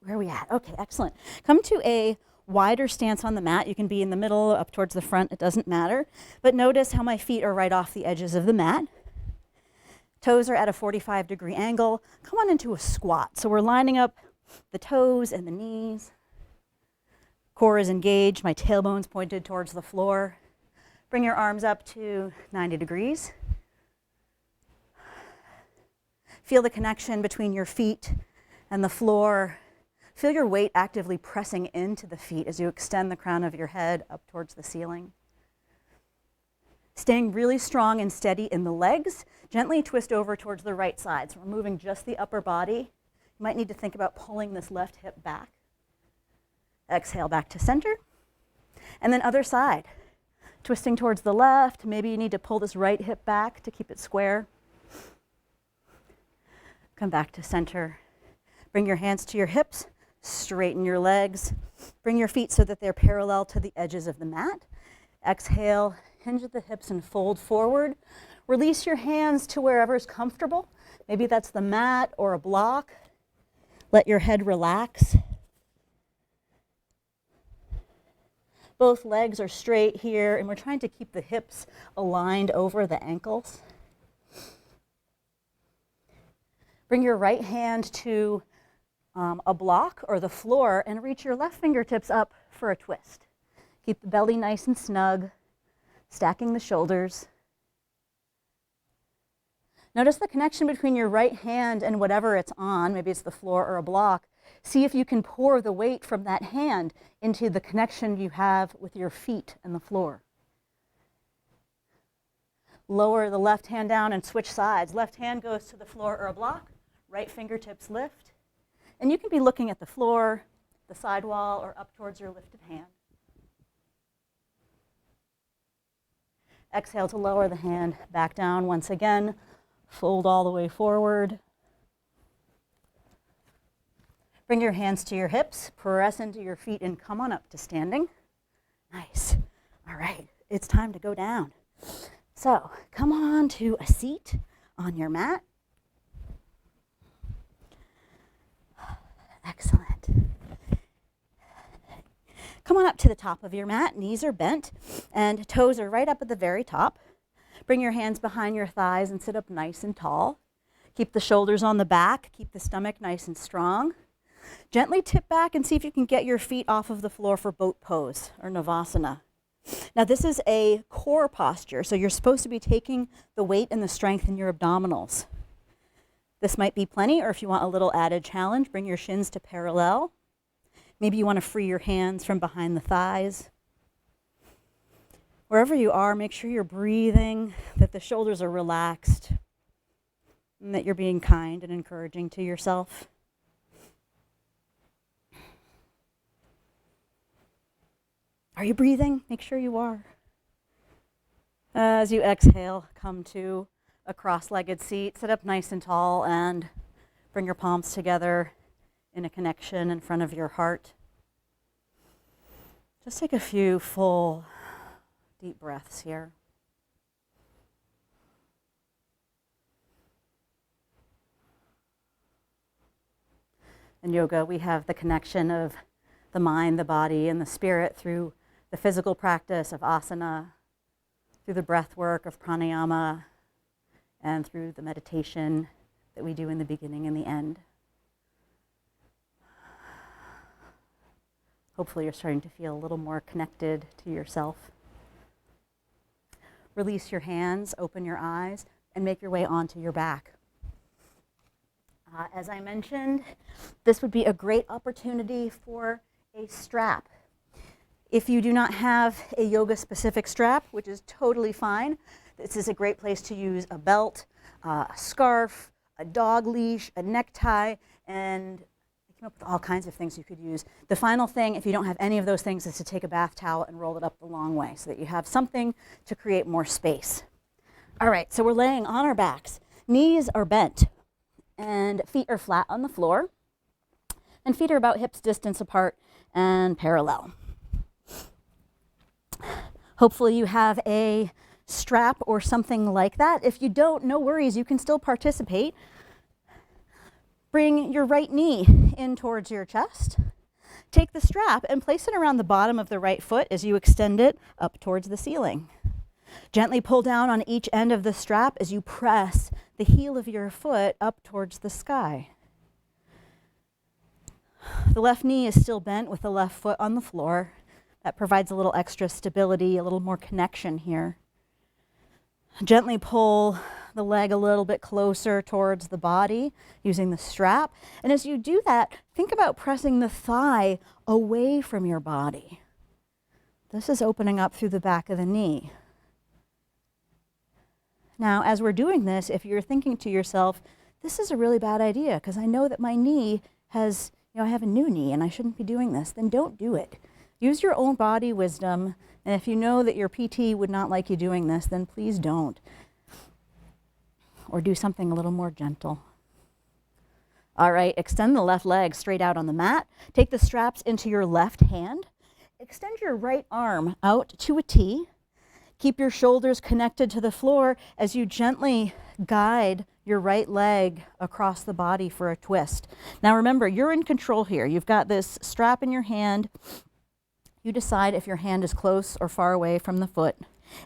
Where are we at? Okay, excellent. Come to a wider stance on the mat. You can be in the middle, up towards the front, it doesn't matter. But notice how my feet are right off the edges of the mat. Toes are at a 45-degree angle. Come on into a squat. So we're lining up the toes and the knees. Core is engaged, my tailbone's pointed towards the floor. Bring your arms up to 90 degrees. Feel the connection between your feet and the floor. Feel your weight actively pressing into the feet as you extend the crown of your head up towards the ceiling. Staying really strong and steady in the legs, gently twist over towards the right side. So we're moving just the upper body. You might need to think about pulling this left hip back. Exhale back to center. And then other side. Twisting towards the left. Maybe you need to pull this right hip back to keep it square. Come back to center. Bring your hands to your hips. Straighten your legs. Bring your feet so that they're parallel to the edges of the mat. Exhale, hinge at the hips and fold forward. Release your hands to wherever's comfortable. Maybe that's the mat or a block. Let your head relax. Both legs are straight here, and we're trying to keep the hips aligned over the ankles. Bring your right hand to a block or the floor and reach your left fingertips up for a twist. Keep the belly nice and snug, stacking the shoulders. Notice the connection between your right hand and whatever it's on, maybe it's the floor or a block. See if you can pour the weight from that hand into the connection you have with your feet and the floor. Lower the left hand down and switch sides. Left hand goes to the floor or a block, right fingertips lift. And you can be looking at the floor, the sidewall, or up towards your lifted hand. Exhale to lower the hand back down once again. Fold all the way forward. Bring your hands to your hips, press into your feet, and come on up to standing. Nice. All right, it's time to go down. So come on to a seat on your mat. Excellent. Come on up to the top of your mat. Knees are bent and toes are right up at the very top. Bring your hands behind your thighs and sit up nice and tall. Keep the shoulders on the back. Keep the stomach nice and strong. Gently tip back and see if you can get your feet off of the floor for boat pose or Savasana. Now this is a core posture, so you're supposed to be taking the weight and the strength in your abdominals. This might be plenty, or if you want a little added challenge, bring your shins to parallel. Maybe you want to free your hands from behind the thighs. Wherever you are, make sure you're breathing, that the shoulders are relaxed, and that you're being kind and encouraging to yourself. Are you breathing? Make sure you are. As you exhale, come to a cross-legged seat. Sit up nice and tall and bring your palms together in a connection in front of your heart. Just take a few full, deep breaths here. In yoga, we have the connection of the mind, the body, and the spirit through the physical practice of asana, through the breath work of pranayama, and through the meditation that we do in the beginning and the end. Hopefully you're starting to feel a little more connected to yourself. Release your hands, open your eyes, and make your way onto your back. As I mentioned, this would be a great opportunity for a strap. If you do not have a yoga-specific strap, which is totally fine, this is a great place to use a belt, a scarf, a dog leash, a necktie, and I came up with all kinds of things you could use. The final thing, if you don't have any of those things, is to take a bath towel and roll it up the long way so that you have something to create more space. All right, so we're laying on our backs. Knees are bent and feet are flat on the floor, and feet are about hips distance apart and parallel. Hopefully you have a strap or something like that. If you don't, no worries, you can still participate. Bring your right knee in towards your chest. Take the strap and place it around the bottom of the right foot as you extend it up towards the ceiling. Gently pull down on each end of the strap as you press the heel of your foot up towards the sky. The left knee is still bent with the left foot on the floor. That provides a little extra stability, a little more connection here. Gently pull the leg a little bit closer towards the body using the strap. And as you do that, think about pressing the thigh away from your body. This is opening up through the back of the knee. Now, as we're doing this, if you're thinking to yourself, this is a really bad idea because I know that my knee has, I have a new knee and I shouldn't be doing this, then don't do it. Use your own body wisdom, and if you know that your PT would not like you doing this, then please don't. Or do something a little more gentle. All right, extend the left leg straight out on the mat. Take the straps into your left hand. Extend your right arm out to a T. Keep your shoulders connected to the floor as you gently guide your right leg across the body for a twist. Now remember, you're in control here. You've got this strap in your hand. You decide if your hand is close or far away from the foot.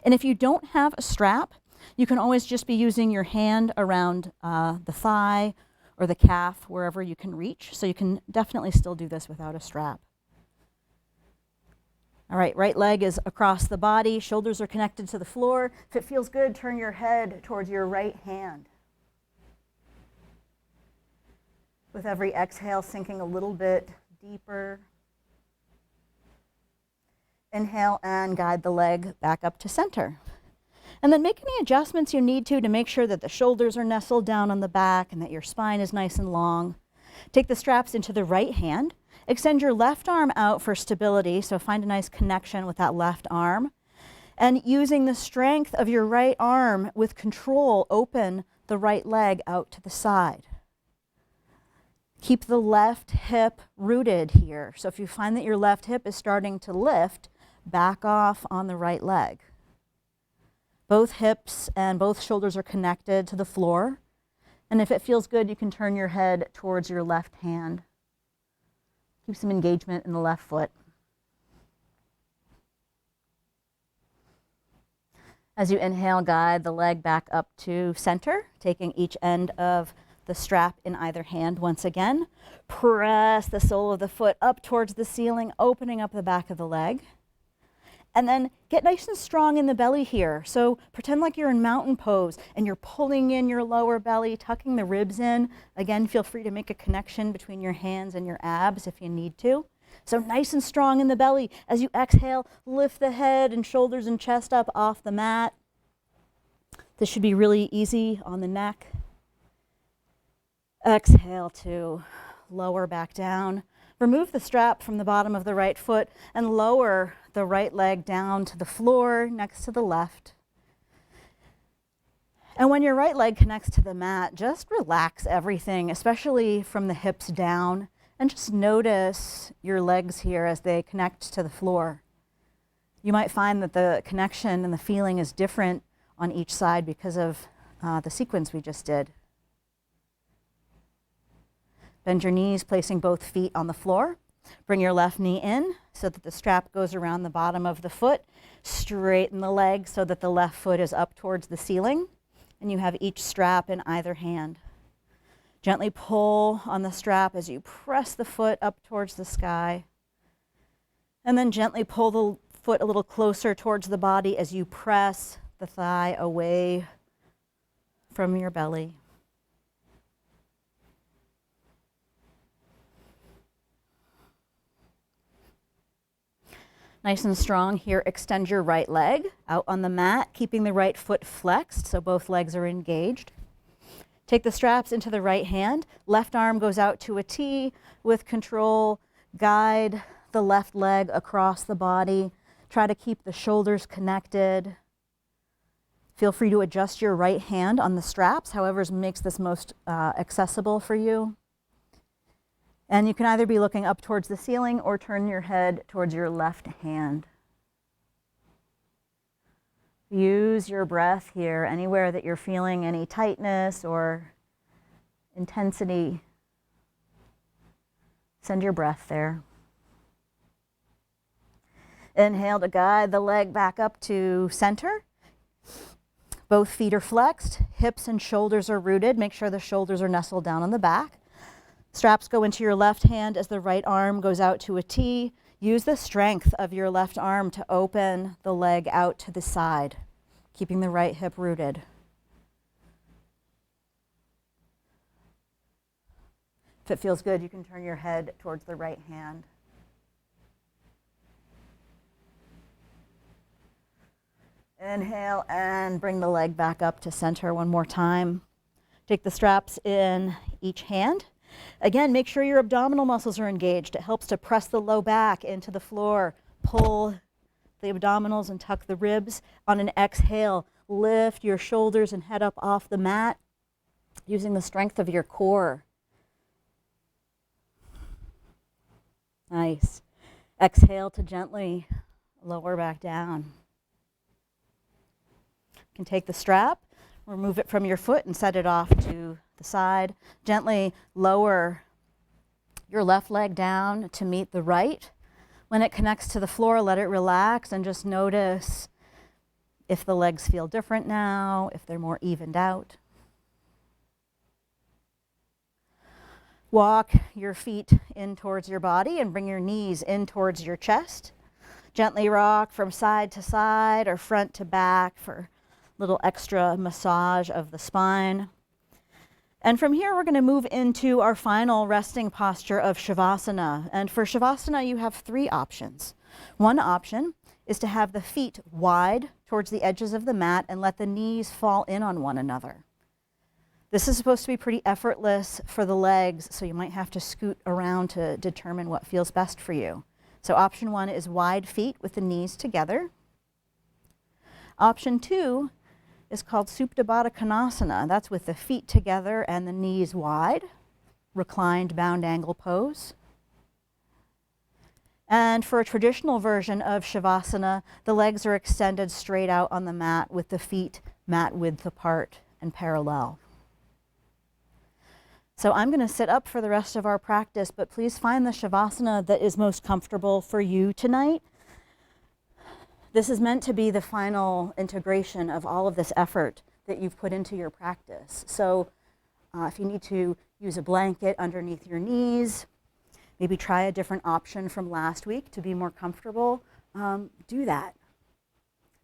And if you don't have a strap, you can always just be using your hand around the thigh or the calf, wherever you can reach. So you can definitely still do this without a strap. All right, right leg is across the body, shoulders are connected to the floor. If it feels good, turn your head towards your right hand. With every exhale, sinking a little bit deeper. Inhale and guide the leg back up to center. And then make any adjustments you need to make sure that the shoulders are nestled down on the back and that your spine is nice and long. Take the straps into the right hand. Extend your left arm out for stability, so find a nice connection with that left arm. And using the strength of your right arm with control, open the right leg out to the side. Keep the left hip rooted here. So if you find that your left hip is starting to lift, back off on the right leg. Both hips and both shoulders are connected to the floor. And if it feels good, you can turn your head towards your left hand. Keep some engagement in the left foot. As you inhale, guide the leg back up to center, taking each end of the strap in either hand once again. Press the sole of the foot up towards the ceiling, opening up the back of the leg. And then get nice and strong in the belly here. So pretend like you're in mountain pose and you're pulling in your lower belly, tucking the ribs in. Again, feel free to make a connection between your hands and your abs if you need to. So nice and strong in the belly. As you exhale, lift the head and shoulders and chest up off the mat. This should be really easy on the neck. Exhale to lower back down. Remove the strap from the bottom of the right foot and lower the right leg down to the floor next to the left. And when your right leg connects to the mat, just relax everything, especially from the hips down, and just notice your legs here as they connect to the floor. You might find that the connection and the feeling is different on each side because of the sequence we just did. Bend your knees, placing both feet on the floor. Bring your left knee in so that the strap goes around the bottom of the foot. Straighten the leg so that the left foot is up towards the ceiling, and you have each strap in either hand. Gently pull on the strap as you press the foot up towards the sky. And then gently pull the foot a little closer towards the body as you press the thigh away from your belly. Nice and strong here, extend your right leg out on the mat, keeping the right foot flexed so both legs are engaged. Take the straps into the right hand. Left arm goes out to a T with control. Guide the left leg across the body. Try to keep the shoulders connected. Feel free to adjust your right hand on the straps, however makes this most accessible for you. And you can either be looking up towards the ceiling or turn your head towards your left hand. Use your breath here, anywhere that you're feeling any tightness or intensity. Send your breath there. Inhale to guide the leg back up to center. Both feet are flexed, hips and shoulders are rooted. Make sure the shoulders are nestled down on the back. Straps go into your left hand as the right arm goes out to a T. Use the strength of your left arm to open the leg out to the side, keeping the right hip rooted. If it feels good, you can turn your head towards the right hand. Inhale and bring the leg back up to center one more time. Take the straps in each hand. Again, make sure your abdominal muscles are engaged. It helps to press the low back into the floor. Pull the abdominals and tuck the ribs. On an exhale, lift your shoulders and head up off the mat using the strength of your core. Nice. Exhale to gently lower back down. You can take the strap, remove it from your foot and set it off to the side. Gently lower your left leg down to meet the right. When it connects to the floor, let it relax and just notice if the legs feel different now, if they're more evened out. Walk your feet in towards your body and bring your knees in towards your chest. Gently rock from side to side or front to back for a little extra massage of the spine. And from here, we're going to move into our final resting posture of Savasana. And for Savasana, you have three options. One option is to have the feet wide towards the edges of the mat and let the knees fall in on one another. This is supposed to be pretty effortless for the legs, so you might have to scoot around to determine what feels best for you. So option one is wide feet with the knees together. Option two is called Supta Baddha Konasana. That's with the feet together and the knees wide. reclined bound angle pose. And for a traditional version of Shavasana, the legs are extended straight out on the mat with the feet mat width apart and parallel. So I'm going to sit up for the rest of our practice, but please find the Shavasana that is most comfortable for you tonight. This is meant to be the final integration of all of this effort that you've put into your practice. So if you need to use a blanket underneath your knees, maybe try a different option from last week to be more comfortable, do that.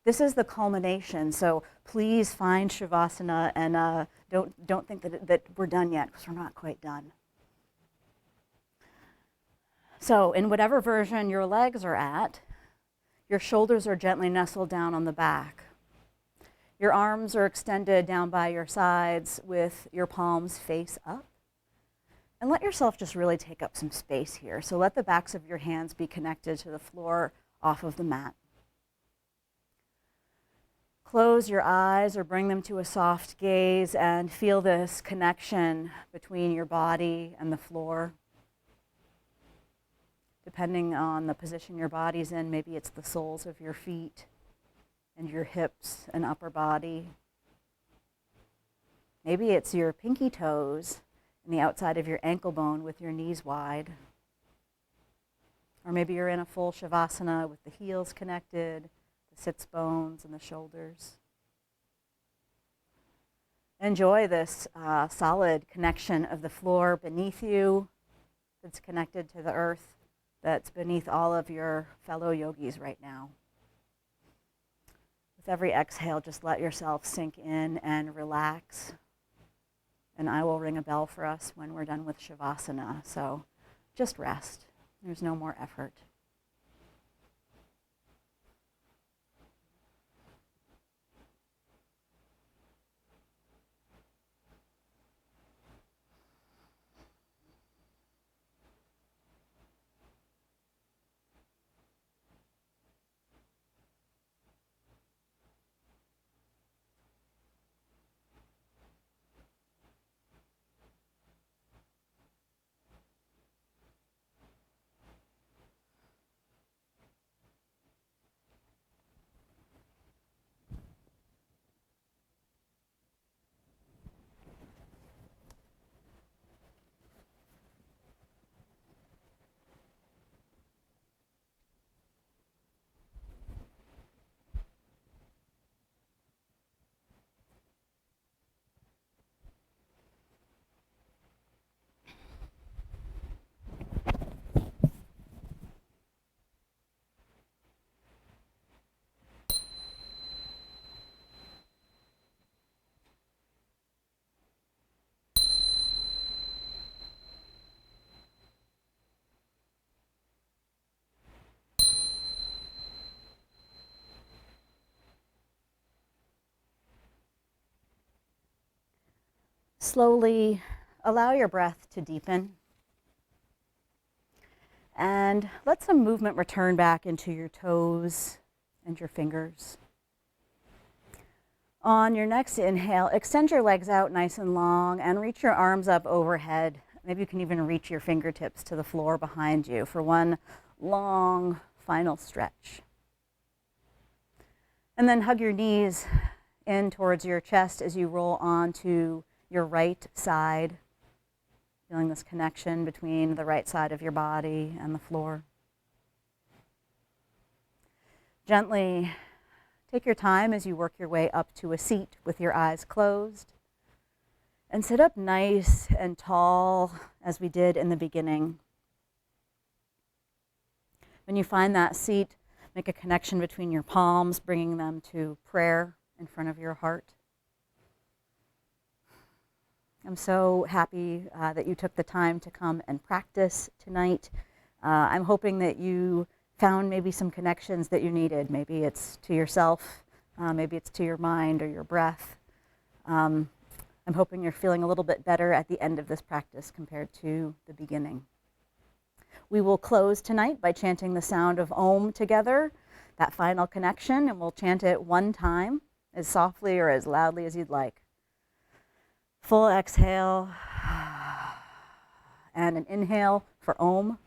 This is the culmination, so please find Shavasana and don't think that we're done yet, because we're not quite done. So in whatever version your legs are at, your shoulders are gently nestled down on the back. Your arms are extended down by your sides with your palms face up. And let yourself just really take up some space here. So let the backs of your hands be connected to the floor off of the mat. Close your eyes or bring them to a soft gaze and feel this connection between your body and the floor. Depending on the position your body's in, maybe it's the soles of your feet and your hips and upper body. Maybe it's your pinky toes and the outside of your ankle bone with your knees wide. Or maybe you're in a full Shavasana with the heels connected, the sits bones and the shoulders. Enjoy this solid connection of the floor beneath you that's connected to the earth, that's beneath all of your fellow yogis right now. With every exhale, just let yourself sink in and relax. And I will ring a bell for us when we're done with Shavasana. So just rest. There's no more effort. Slowly allow your breath to deepen. And let some movement return back into your toes and your fingers. On your next inhale, extend your legs out nice and long and reach your arms up overhead. Maybe you can even reach your fingertips to the floor behind you for one long final stretch. And then hug your knees in towards your chest as you roll onto your right side, feeling this connection between the right side of your body and the floor. Gently take your time as you work your way up to a seat with your eyes closed. And sit up nice and tall as we did in the beginning. When you find that seat, make a connection between your palms, bringing them to prayer in front of your heart. I'm so happy that you took the time to come and practice tonight. I'm hoping that you found maybe some connections that you needed. Maybe it's to yourself, maybe it's to your mind or your breath. I'm hoping you're feeling a little bit better at the end of this practice compared to the beginning. We will close tonight by chanting the sound of Om together, that final connection, and we'll chant it one time, as softly or as loudly as you'd like. Full exhale. and an inhale for Om.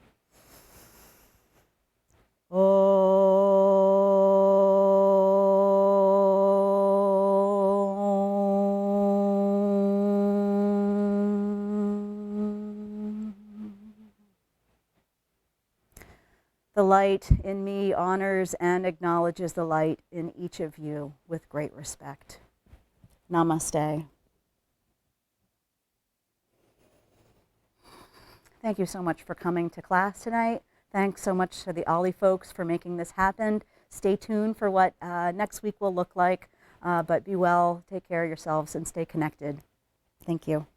The light in me honors and acknowledges the light in each of you with great respect. Namaste. Thank you so much for coming to class tonight. Thanks so much to the OLLI folks for making this happen. Stay tuned for what next week will look like, but be well, take care of yourselves, and stay connected. Thank you.